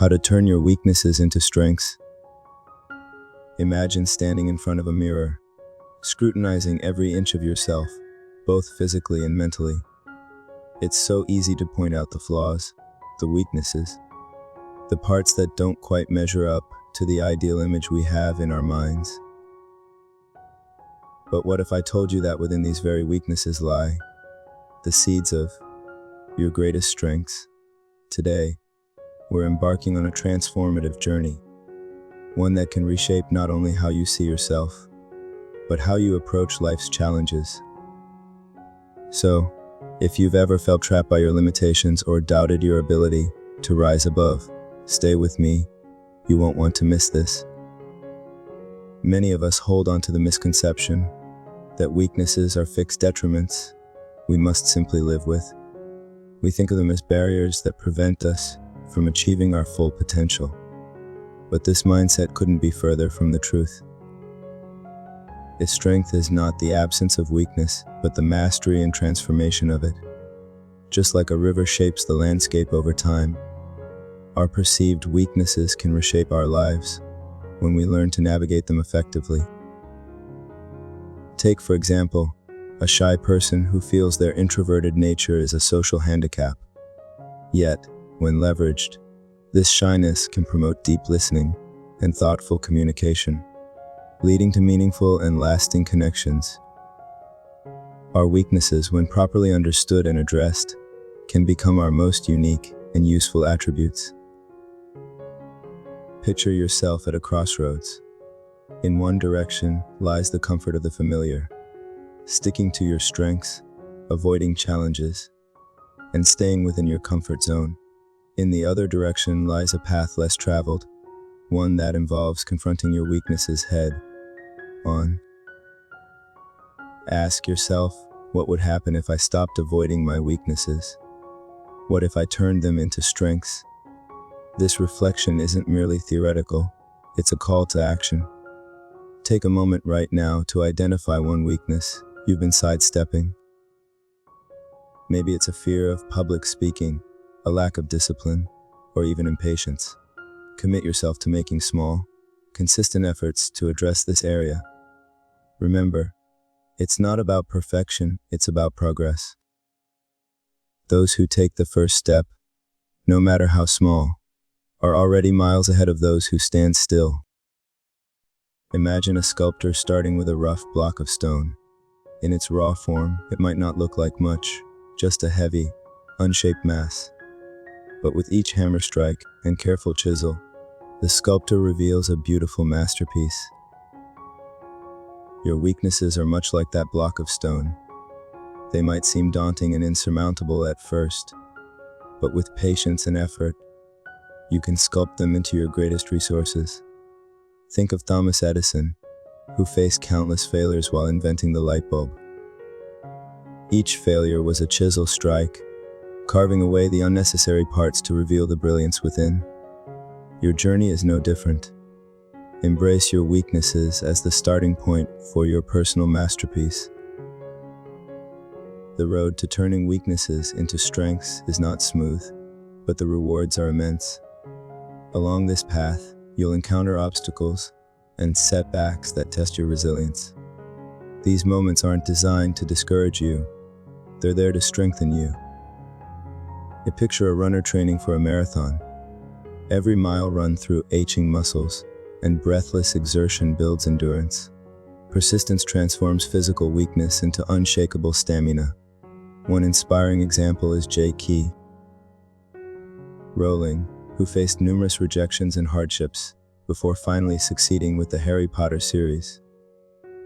how to turn your weaknesses into strengths. Imagine standing in front of a mirror, scrutinizing every inch of yourself, both physically and mentally. It's so easy to point out the flaws, the weaknesses, the parts that don't quite measure up to the ideal image we have in our minds. But what if I told you that within these very weaknesses lie the seeds of your greatest strengths? Today, we're embarking on a transformative journey, one that can reshape not only how you see yourself, but how you approach life's challenges. So, if you've ever felt trapped by your limitations or doubted your ability to rise above, stay with me. You won't want to miss this. Many of us hold on to the misconception that weaknesses are fixed detriments we must simply live with. We think of them as barriers that prevent us from achieving our full potential. But this mindset couldn't be further from the truth. Its strength is not the absence of weakness, but the mastery and transformation of it. Just like a river shapes the landscape over time, our perceived weaknesses can reshape our lives when we learn to navigate them effectively. Take, for example, a shy person who feels their introverted nature is a social handicap. Yet, when leveraged, this shyness can promote deep listening and thoughtful communication, leading to meaningful and lasting connections. Our weaknesses, when properly understood and addressed, can become our most unique and useful attributes. Picture yourself at a crossroads. In one direction lies the comfort of the familiar, sticking to your strengths, avoiding challenges, and staying within your comfort zone. In the other direction lies a path less traveled, one that involves confronting your weaknesses head on. Ask yourself, what would happen if I stopped avoiding my weaknesses? What if I turned them into strengths? This reflection isn't merely theoretical, it's a call to action. Take a moment right now to identify one weakness you've been sidestepping. Maybe it's a fear of public speaking, a lack of discipline, or even impatience. Commit yourself to making small, consistent efforts to address this area. Remember, it's not about perfection, it's about progress. Those who take the first step, no matter how small, are already miles ahead of those who stand still. Imagine a sculptor starting with a rough block of stone. In its raw form, it might not look like much, just a heavy, unshaped mass. But with each hammer strike and careful chisel, the sculptor reveals a beautiful masterpiece. Your weaknesses are much like that block of stone. They might seem daunting and insurmountable at first, but with patience and effort, you can sculpt them into your greatest resources. Think of Thomas Edison, who faced countless failures while inventing the light bulb. Each failure was a chisel strike, carving away the unnecessary parts to reveal the brilliance within. Your journey is no different. Embrace your weaknesses as the starting point for your personal masterpiece. The road to turning weaknesses into strengths is not smooth, but the rewards are immense. Along this path, you'll encounter obstacles and setbacks that test your resilience. These moments aren't designed to discourage you, they're there to strengthen you. Picture a runner training for a marathon. Every mile run through aching muscles, and breathless exertion builds endurance. Persistence transforms physical weakness into unshakable stamina. One inspiring example is J.K. Rowling, who faced numerous rejections and hardships before finally succeeding with the Harry Potter series.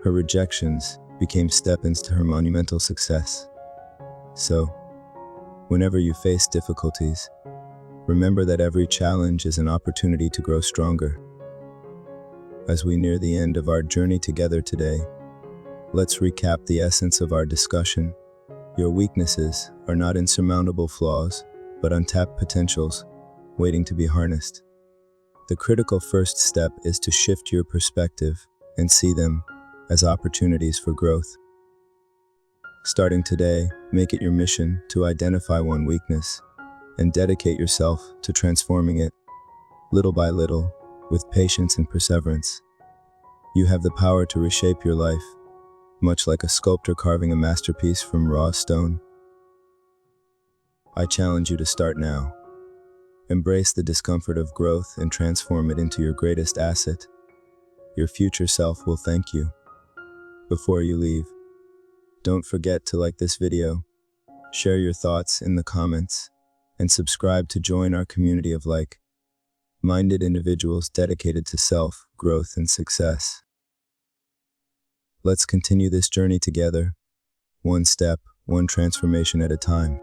Her rejections became step-ins to her monumental success. So, whenever you face difficulties, remember that every challenge is an opportunity to grow stronger. As we near the end of our journey together today, let's recap the essence of our discussion. Your weaknesses are not insurmountable flaws, but untapped potentials waiting to be harnessed. The critical first step is to shift your perspective and see them as opportunities for growth. Starting today, make it your mission to identify one weakness and dedicate yourself to transforming it little by little, with patience and perseverance. You have the power to reshape your life, much like a sculptor carving a masterpiece from raw stone. I challenge you to start now. Embrace the discomfort of growth and transform it into your greatest asset. Your future self will thank you. Before you leave, don't forget to like this video, share your thoughts in the comments, and subscribe to join our community of like-minded individuals dedicated to self, growth, and success. Let's continue this journey together, one step, one transformation at a time.